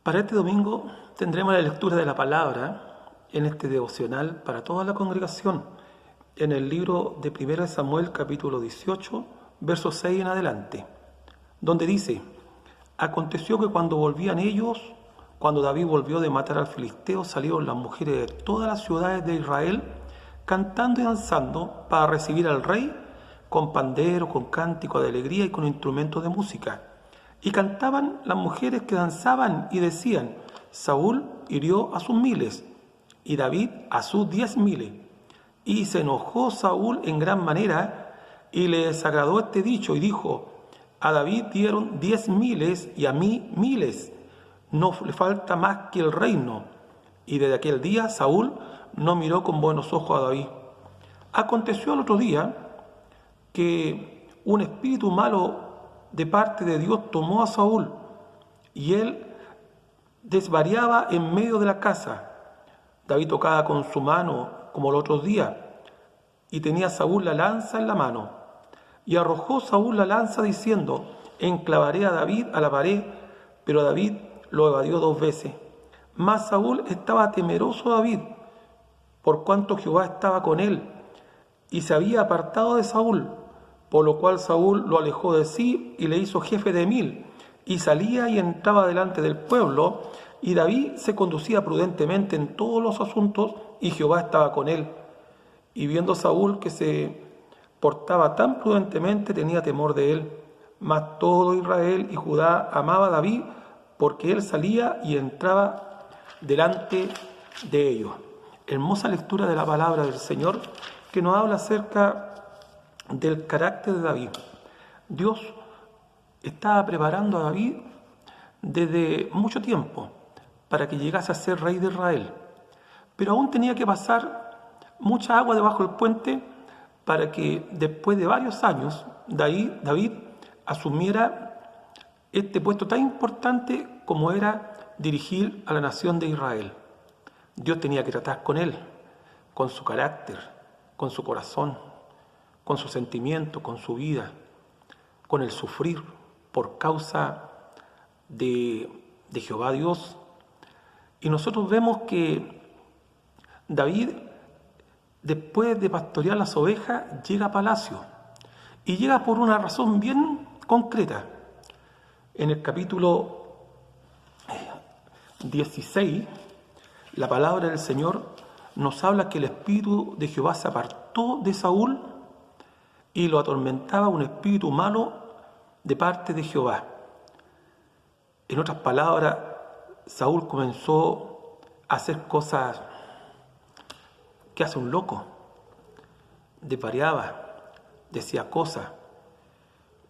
Para este domingo tendremos la lectura de la palabra en este devocional para toda la congregación en el libro de 1 Samuel capítulo 18, versos 6 en adelante, donde dice: Aconteció que cuando David volvió de matar al filisteo, salieron las mujeres de todas las ciudades de Israel cantando y danzando para recibir al rey con pandero, con cántico de alegría y con instrumentos de música. Y cantaban las mujeres que danzaban y decían: Saúl hirió a sus miles y David a sus 10.000. Y se enojó Saúl en gran manera y le desagradó este dicho y dijo: a David dieron 10.000 y a mí 1.000. No le falta más que el reino. Y desde aquel día Saúl no miró con buenos ojos a David. Aconteció al otro día que un espíritu malo de parte de Dios tomó a Saúl, y él desvariaba en medio de la casa. David tocaba con su mano como los otros días, y tenía Saúl la lanza en la mano. Y arrojó Saúl la lanza diciendo: enclavaré a David a la pared, pero David lo evadió 2 veces. Mas Saúl estaba temeroso de David, por cuanto Jehová estaba con él, y se había apartado de Saúl, por lo cual Saúl lo alejó de sí y le hizo jefe de 1.000, y salía y entraba delante del pueblo, y David se conducía prudentemente en todos los asuntos, y Jehová estaba con él. Y viendo Saúl que se portaba tan prudentemente, tenía temor de él. Mas todo Israel y Judá amaba a David, porque él salía y entraba delante de ellos. Hermosa lectura de la palabra del Señor, que nos habla acerca del carácter de David. Dios estaba preparando a David desde mucho tiempo para que llegase a ser rey de Israel, pero aún tenía que pasar mucha agua debajo del puente para que después de varios años David asumiera este puesto tan importante como era dirigir a la nación de Israel. Dios tenía que tratar con él, con su carácter, con su corazón, con su sentimiento, con su vida, con el sufrir por causa de Jehová Dios. Y nosotros vemos que David, después de pastorear las ovejas, llega a palacio, y llega por una razón bien concreta. En el capítulo 16, la palabra del Señor nos habla que el espíritu de Jehová se apartó de Saúl y lo atormentaba un espíritu malo de parte de Jehová. En otras palabras, Saúl comenzó a hacer cosas que hace un loco. Desvariaba, decía cosas.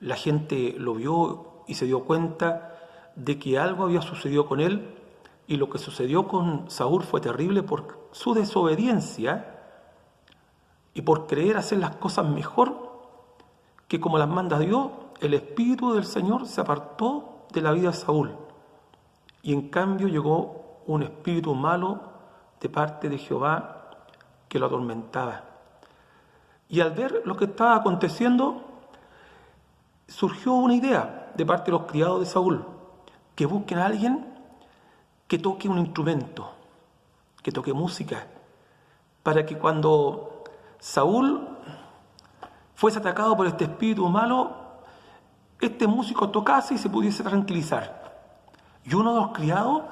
La gente lo vio y se dio cuenta de que algo había sucedido con él, y lo que sucedió con Saúl fue terrible por su desobediencia y por creer hacer las cosas mejor que como las manda Dios. El espíritu del Señor se apartó de la vida de Saúl, y en cambio llegó un espíritu malo de parte de Jehová que lo atormentaba. Y al ver lo que estaba aconteciendo, surgió una idea de parte de los criados de Saúl, que busquen a alguien que toque un instrumento, que toque música, para que cuando Saúl fuese atacado por este espíritu malo, este músico tocase y se pudiese tranquilizar. Y uno de los criados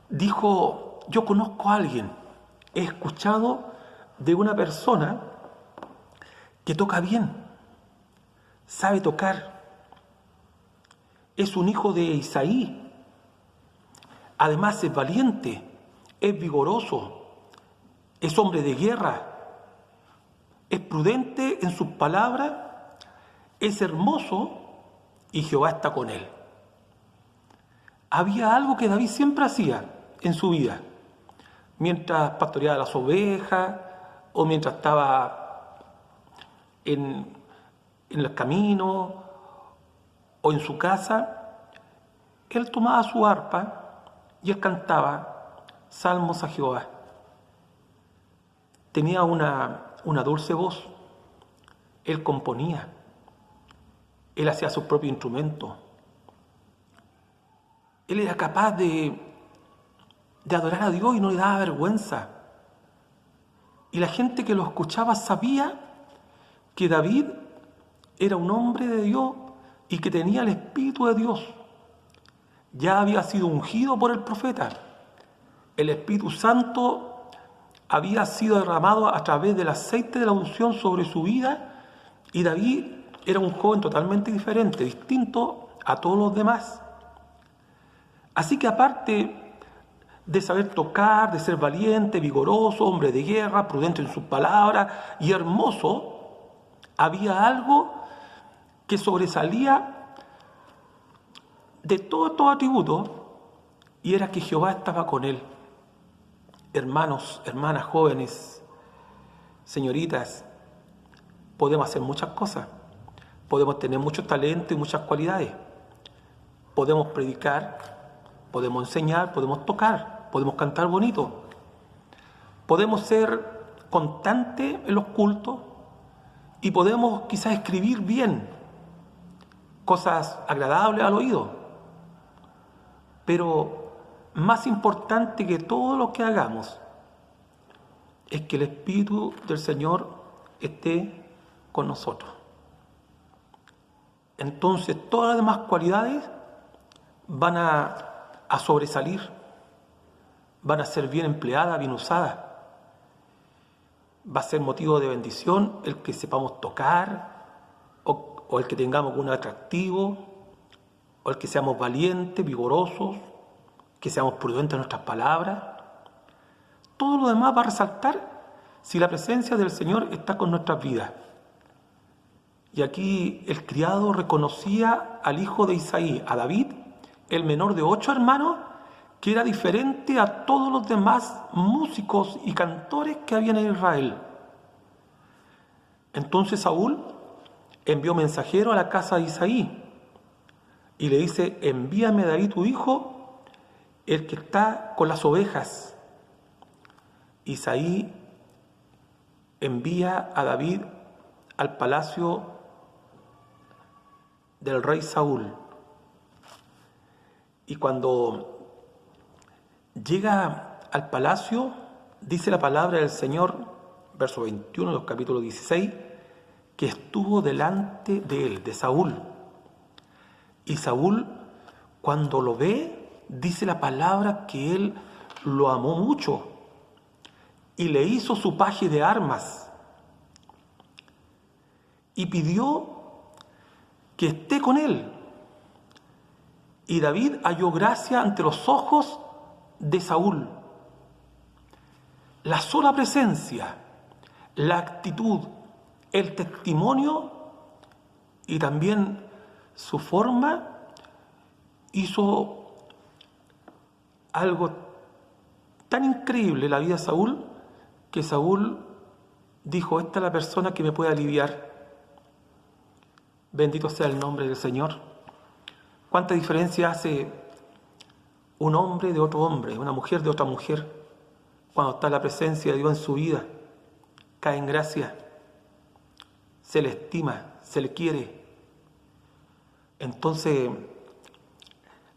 dijo: yo conozco a alguien, he escuchado de una persona que toca bien, sabe tocar, es un hijo de Isaí, además es valiente, es vigoroso, es hombre de guerra, es prudente en sus palabras, es hermoso, y Jehová está con él. Había algo que David siempre hacía en su vida, mientras pastoreaba las ovejas o mientras estaba en el camino o en su casa. Él tomaba su arpa y él cantaba salmos a Jehová. Tenía una dulce voz. Él componía. Él hacía su propio instrumento. Él era capaz de adorar a Dios y no le daba vergüenza. Y la gente que lo escuchaba sabía que David era un hombre de Dios y que tenía el Espíritu de Dios. Ya había sido ungido por el profeta. El Espíritu Santo había sido derramado a través del aceite de la unción sobre su vida, y David era un joven totalmente diferente, distinto a todos los demás. Así que aparte de saber tocar, de ser valiente, vigoroso, hombre de guerra, prudente en sus palabras y hermoso, había algo que sobresalía de todos estos atributos, y era que Jehová estaba con él. Hermanos, hermanas, jóvenes, señoritas, podemos hacer muchas cosas. Podemos tener muchos talentos y muchas cualidades. Podemos predicar, podemos enseñar, podemos tocar, podemos cantar bonito. Podemos ser constantes en los cultos y podemos quizás escribir bien, cosas agradables al oído. Pero más importante que todo lo que hagamos es que el Espíritu del Señor esté con nosotros. Entonces todas las demás cualidades van a sobresalir, van a ser bien empleadas, bien usadas. Va a ser motivo de bendición el que sepamos tocar, o el que tengamos un atractivo, o el que seamos valientes, vigorosos, que seamos prudentes en nuestras palabras. Todo lo demás va a resaltar si la presencia del Señor está con nuestras vidas. Y aquí el criado reconocía al hijo de Isaí, a David, el menor de 8 hermanos, que era diferente a todos los demás músicos y cantores que había en Israel. Entonces Saúl envió mensajero a la casa de Isaí y le dice: envíame a David tu hijo, el que está con las ovejas. Isaí envía a David al palacio del rey Saúl. Y cuando llega al palacio, dice la palabra del Señor, verso 21 del capítulo 16, que estuvo delante de él, de Saúl. Y Saúl, cuando lo ve, dice la palabra que él lo amó mucho y le hizo su paje de armas y pidió que esté con él. Y David halló gracia ante los ojos de Saúl. La sola presencia, la actitud, el testimonio y también su forma hizo algo tan increíble en la vida de Saúl, que Saúl dijo: esta es la persona que me puede aliviar. Bendito sea el nombre del Señor. ¿Cuánta diferencia hace un hombre de otro hombre, una mujer de otra mujer, cuando está la presencia de Dios en su vida? Cae en gracia, se le estima, se le quiere. Entonces,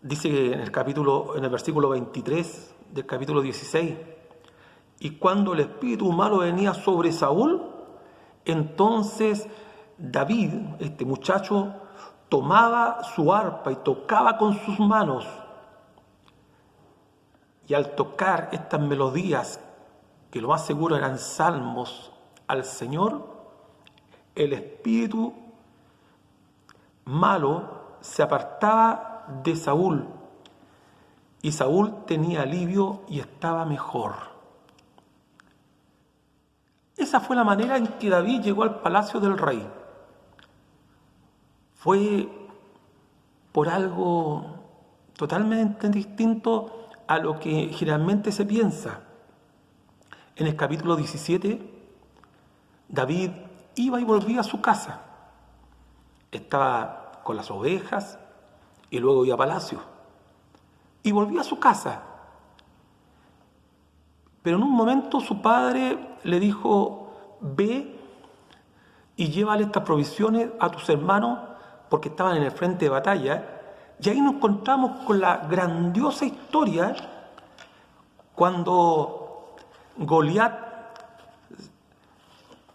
dice en el versículo 23 del capítulo 16: y cuando el espíritu malo venía sobre Saúl, entonces David, este muchacho, tomaba su arpa y tocaba con sus manos. Y al tocar estas melodías, que lo más seguro eran salmos al Señor, el espíritu malo se apartaba de Saúl, y Saúl tenía alivio y estaba mejor. Esa fue la manera en que David llegó al palacio del rey. Fue por algo totalmente distinto a lo que generalmente se piensa. En el capítulo 17, David iba y volvía a su casa. Estaba con las ovejas y luego iba a palacio. Y volvía a su casa. Pero en un momento su padre le dijo: ve y llévale estas provisiones a tus hermanos, porque estaban en el frente de batalla, Y ahí nos encontramos con la grandiosa historia cuando Goliat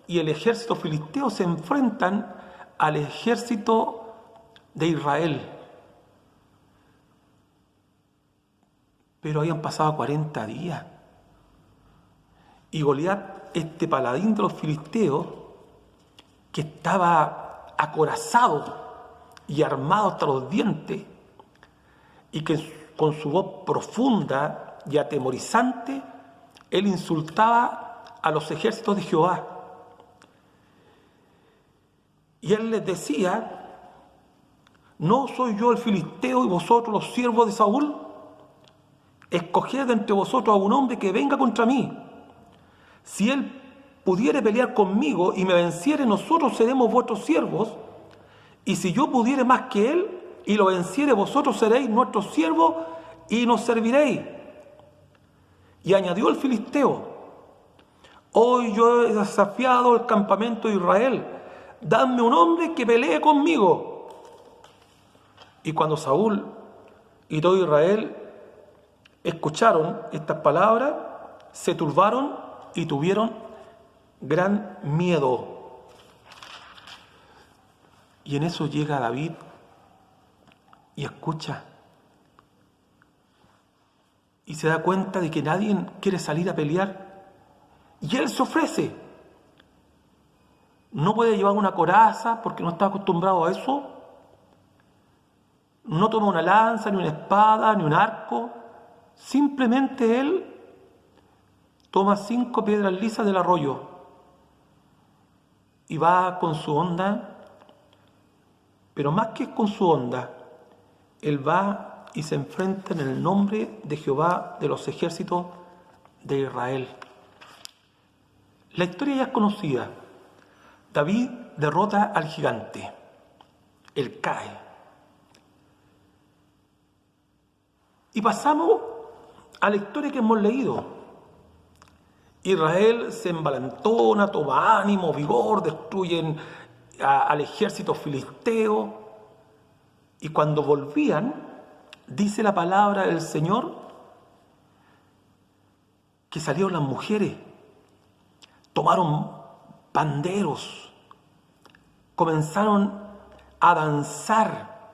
y el ejército filisteo se enfrentan al ejército de Israel. Pero habían pasado 40 días. Y Goliat, este paladín de los filisteos, que estaba acorazado y armado hasta los dientes, y que con su voz profunda y atemorizante, él insultaba a los ejércitos de Jehová. Y él les decía: ¿no soy yo el filisteo y vosotros los siervos de Saúl? Escoged entre vosotros a un hombre que venga contra mí. Si él pudiere pelear conmigo y me venciere, nosotros seremos vuestros siervos. Y si yo pudiere más que él y lo venciere, vosotros seréis nuestros siervos y nos serviréis. Y añadió el filisteo: hoy yo he desafiado el campamento de Israel. Dadme un hombre que pelee conmigo. Y cuando Saúl y todo Israel escucharon estas palabras, se turbaron y tuvieron gran miedo. Y en eso llega David y escucha. Y se da cuenta de que nadie quiere salir a pelear. Y él se ofrece. No puede llevar una coraza porque no está acostumbrado a eso. No toma una lanza, ni una espada, ni un arco. Simplemente él toma 5 piedras lisas del arroyo y va con su honda, pero más que con su honda, él va y se enfrenta en el nombre de Jehová de los ejércitos de Israel. La historia ya es conocida. David derrota al gigante. Él cae. Y pasamos a la historia que hemos leído. Israel se envalentona, toma ánimo, vigor, destruyen al ejército filisteo. Y cuando volvían, dice la palabra del Señor, que salieron las mujeres, tomaron panderos, comenzaron a danzar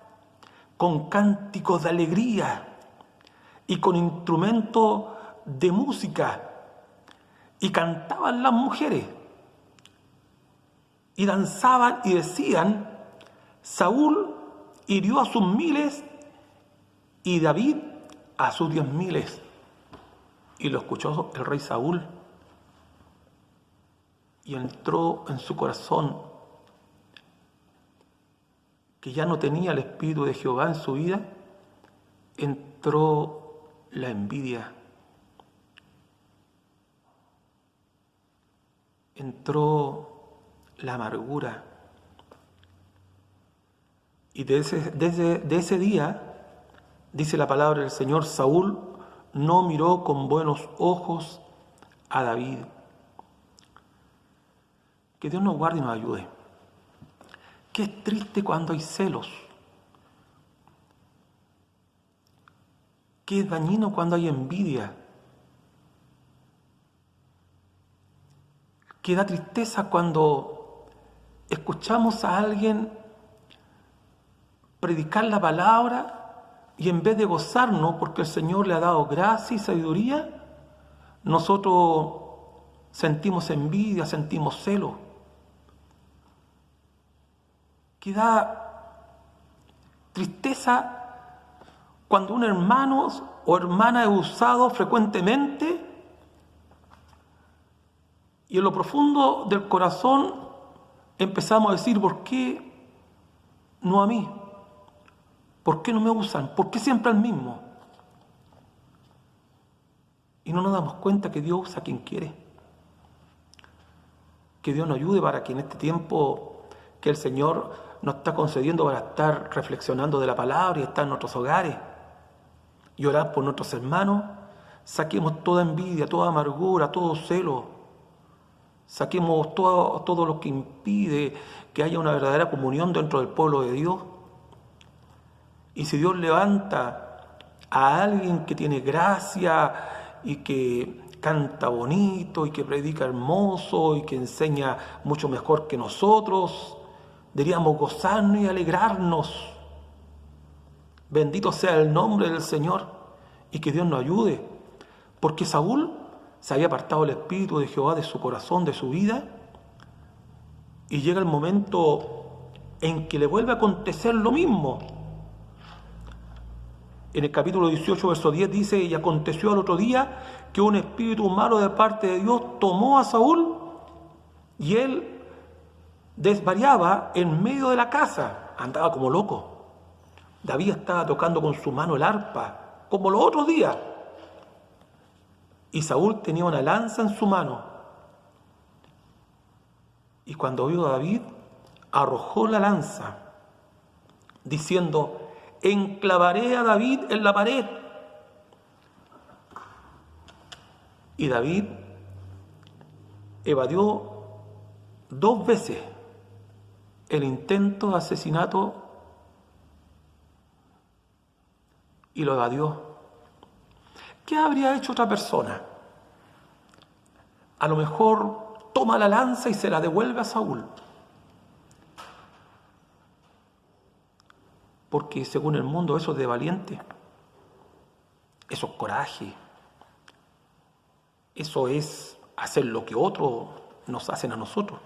con cánticos de alegría y con instrumentos de música, y cantaban las mujeres y danzaban y decían: Saúl hirió a sus 1000 y David a sus 10.000. Y lo escuchó el rey Saúl y entró en su corazón que ya no tenía el espíritu de Jehová en su vida. Entró la envidia, entró la amargura. Y desde ese día, dice la palabra del Señor, Saúl no miró con buenos ojos a David. Que Dios nos guarde y nos ayude. Qué triste cuando hay celos. Qué dañino cuando hay envidia. Qué da tristeza cuando escuchamos a alguien predicar la palabra y en vez de gozarnos porque el Señor le ha dado gracia y sabiduría, nosotros sentimos envidia, sentimos celo. Que da tristeza cuando un hermano o hermana es usado frecuentemente y en lo profundo del corazón empezamos a decir: ¿por qué no a mí? ¿Por qué no me usan? ¿Por qué siempre al mismo? Y no nos damos cuenta que Dios usa a quien quiere. Que Dios nos ayude para que en este tiempo que el Señor nos está concediendo para estar reflexionando de la palabra y estar en nuestros hogares y orar por nuestros hermanos, saquemos toda envidia, toda amargura, todo celo, saquemos todo lo que impide que haya una verdadera comunión dentro del pueblo de Dios Y si Dios levanta a alguien que tiene gracia y que canta bonito y que predica hermoso y que enseña mucho mejor que nosotros, deberíamos gozarnos y alegrarnos. Bendito sea el nombre del Señor y que Dios nos ayude, porque Saúl se había apartado el Espíritu de Jehová de su corazón, de su vida, y llega el momento en que le vuelve a acontecer lo mismo. En el capítulo 18, verso 10 dice: y aconteció al otro día que un espíritu malo de parte de Dios tomó a Saúl y él desvariaba en medio de la casa, andaba como loco. David estaba tocando con su mano el arpa, como los otros días. Y Saúl tenía una lanza en su mano. Y cuando vio a David, arrojó la lanza, diciendo: enclavaré a David en la pared. Y David evadió 2 veces el intento de asesinato y lo evadió. ¿Qué habría hecho otra persona? A lo mejor toma la lanza y se la devuelve a Saúl. Porque según el mundo eso es de valiente. Eso es coraje. Eso es hacer lo que otros nos hacen a nosotros.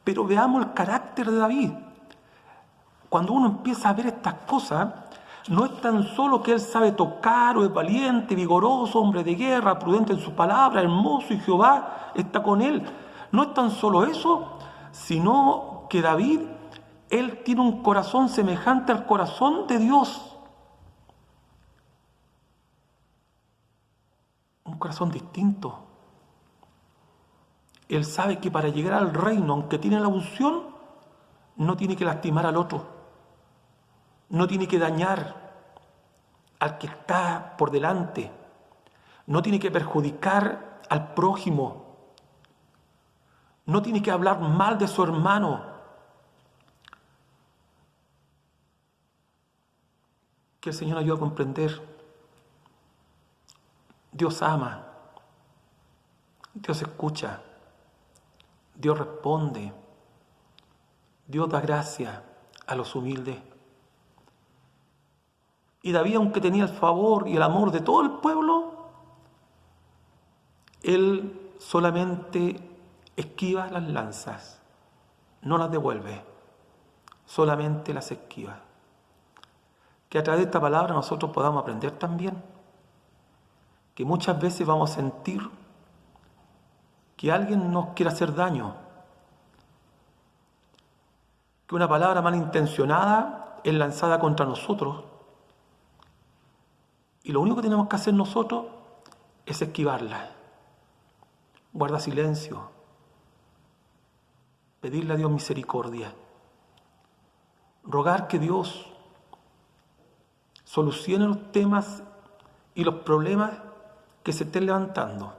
Pero veamos el carácter de David. Cuando uno empieza a ver estas cosas, no es tan solo que él sabe tocar o es valiente, vigoroso, hombre de guerra, prudente en sus palabras, hermoso y Jehová está con él. No es tan solo eso, sino que David, él tiene un corazón semejante al corazón de Dios. Un corazón distinto. Él sabe que para llegar al reino, aunque tiene la unción, no tiene que lastimar al otro. No tiene que dañar al que está por delante. No tiene que perjudicar al prójimo. No tiene que hablar mal de su hermano. Que el Señor ayude a comprender. Dios ama. Dios escucha. Dios responde. Dios da gracia a los humildes. Y David, aunque tenía el favor y el amor de todo el pueblo, él solamente esquiva las lanzas, no las devuelve, solamente las esquiva. Que a través de esta palabra nosotros podamos aprender también que muchas veces vamos a sentir que alguien nos quiere hacer daño, que una palabra malintencionada es lanzada contra nosotros. Y lo único que tenemos que hacer nosotros es esquivarla. Guarda silencio. Pedirle a Dios misericordia. Rogar que Dios solucione los temas y los problemas que se estén levantando.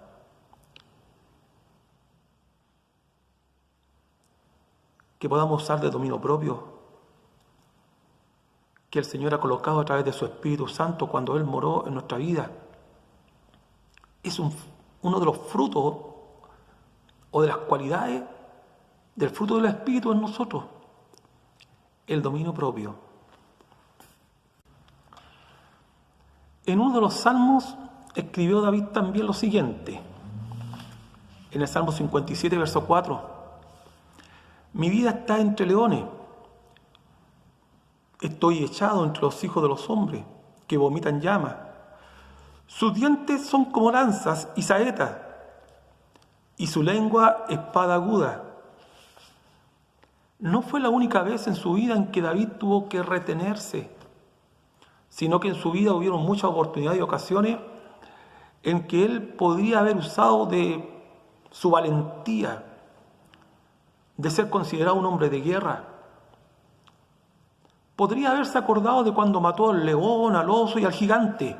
Que podamos usar de dominio propio que el Señor ha colocado a través de su Espíritu Santo cuando Él moró en nuestra vida. Es uno de los frutos o de las cualidades del fruto del Espíritu en nosotros, el dominio propio. En uno de los salmos escribió David también lo siguiente, en el Salmo 57, verso 4: mi vida está entre leones. Estoy echado entre los hijos de los hombres, que vomitan llamas. Sus dientes son como lanzas y saetas, y su lengua espada aguda. No fue la única vez en su vida en que David tuvo que retenerse, sino que en su vida hubieron muchas oportunidades y ocasiones en que él podría haber usado de su valentía, de ser considerado un hombre de guerra. Podría haberse acordado de cuando mató al león, al oso y al gigante.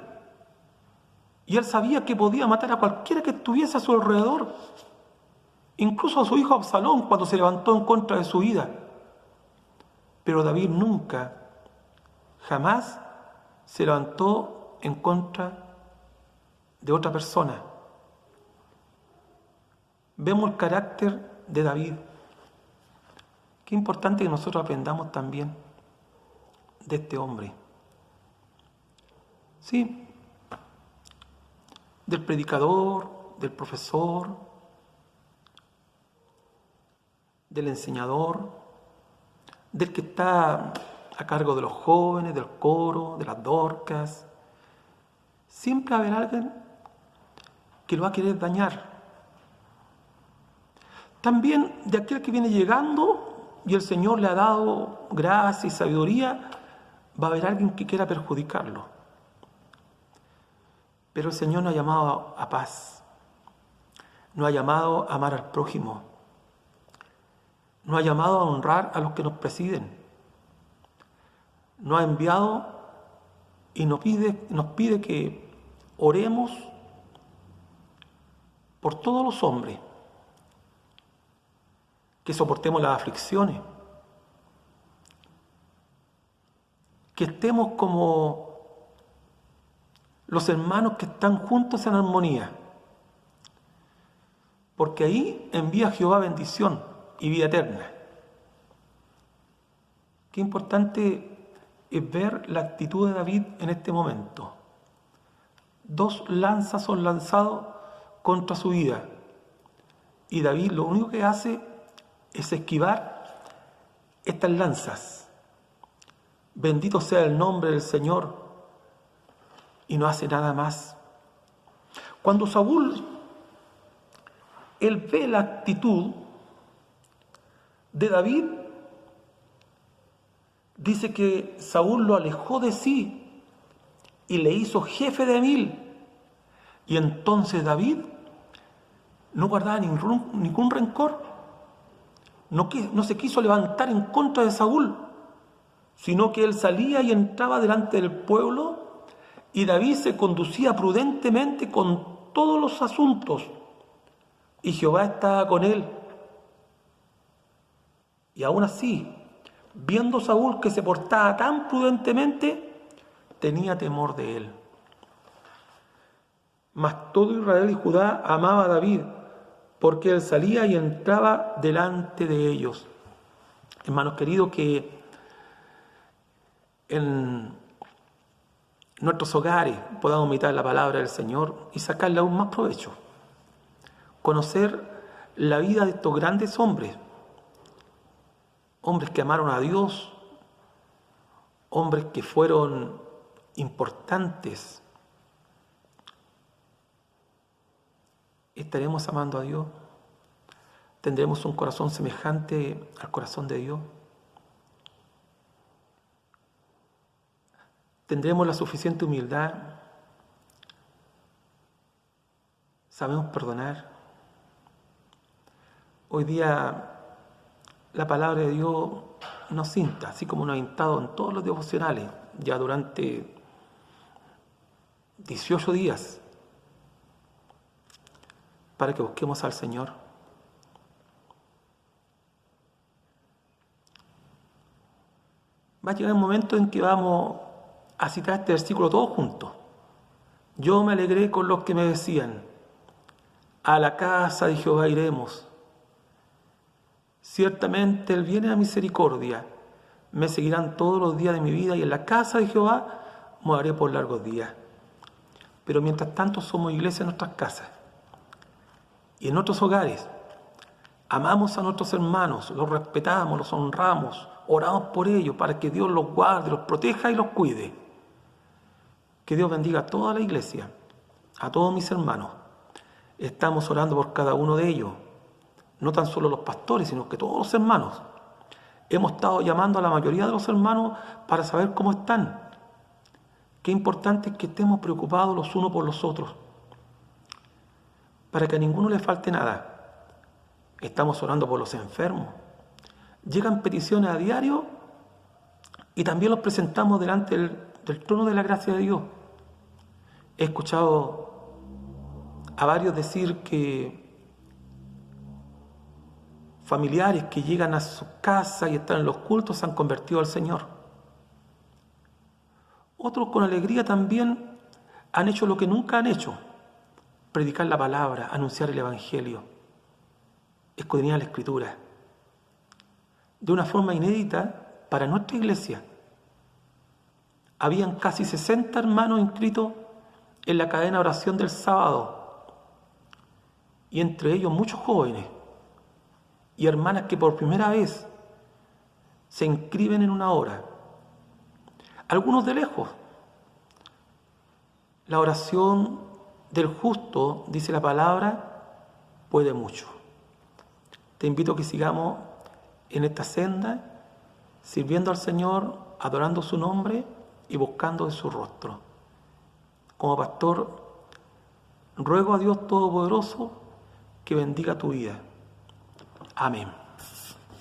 Y él sabía que podía matar a cualquiera que estuviese a su alrededor. Incluso a su hijo Absalón cuando se levantó en contra de su vida. Pero David nunca Jamás se levantó en contra de otra persona. Vemos el carácter de David. Qué importante que nosotros aprendamos también de este hombre. Sí, del predicador, del profesor, del enseñador, del que está a cargo de los jóvenes, del coro, de las dorcas. Siempre va a haber alguien que lo va a querer dañar. También de aquel que viene llegando y el Señor le ha dado gracia y sabiduría, va a haber alguien que quiera perjudicarlo. Pero el Señor nos ha llamado a paz, nos ha llamado a amar al prójimo, nos ha llamado a honrar a los que nos presiden, nos ha enviado y nos pide que oremos por todos los hombres, que soportemos las aflicciones, que estemos como los hermanos que están juntos en armonía, porque ahí envía Jehová bendición y vida eterna. Qué importante es ver la actitud de David en este momento. 2 lanzas son lanzados contra su vida, y David lo único que hace es esquivar estas lanzas. Bendito sea el nombre del Señor, y no hace nada más. Cuando Saúl, él ve la actitud de David, dice que Saúl lo alejó de sí y le hizo jefe de 1000. Y entonces David no guardaba ningún rencor, no se quiso levantar en contra de Saúl, sino que él salía y entraba delante del pueblo, y David se conducía prudentemente con todos los asuntos, y Jehová estaba con él. Y aún así, viendo Saúl que se portaba tan prudentemente, tenía temor de él. Mas todo Israel y Judá amaba a David, porque él salía y entraba delante de ellos. Hermanos queridos, que en nuestros hogares podamos imitar la palabra del Señor y sacarle aún más provecho. Conocer la vida de estos grandes hombres, hombres que amaron a Dios, hombres que fueron importantes. ¿Estaremos amando a Dios? ¿Tendremos un corazón semejante al corazón de Dios? ¿Tendremos la suficiente humildad? ¿Sabemos perdonar? Hoy día la palabra de Dios nos insta, así como nos ha instado en todos los devocionales, ya durante 18 días, para que busquemos al Señor. Va a llegar un momento en que vamos a citar este versículo todos juntos. Yo me alegré con los que me decían: a la casa de Jehová iremos. Ciertamente Él viene a misericordia. Me seguirán todos los días de mi vida, y en la casa de Jehová moraré por largos días. Pero mientras tanto somos iglesia en nuestras casas y en nuestros hogares. Amamos a nuestros hermanos, los respetamos, los honramos, oramos por ellos para que Dios los guarde, los proteja y los cuide. Que Dios bendiga a toda la iglesia, a todos mis hermanos. Estamos orando por cada uno de ellos, no tan solo los pastores, sino que todos los hermanos. Hemos estado llamando a la mayoría de los hermanos para saber cómo están. Qué importante es que estemos preocupados los unos por los otros, para que a ninguno le falte nada. Estamos orando por los enfermos. Llegan peticiones a diario y también los presentamos delante del trono de la gracia de Dios. He escuchado a varios decir que familiares que llegan a su casa y están en los cultos se han convertido al Señor. Otros con alegría también han hecho lo que nunca han hecho: predicar la palabra, anunciar el Evangelio, escudriñar la Escritura. De una forma inédita para nuestra iglesia, habían casi 60 hermanos inscritos en la cadena de oración del sábado, y entre ellos muchos jóvenes y hermanas que por primera vez se inscriben en una hora, algunos de lejos. La oración del justo, dice la palabra, puede mucho. Te invito a que sigamos en esta senda, sirviendo al Señor, adorando su nombre y buscando de su rostro. Como pastor, ruego a Dios Todopoderoso que bendiga tu vida. Amén.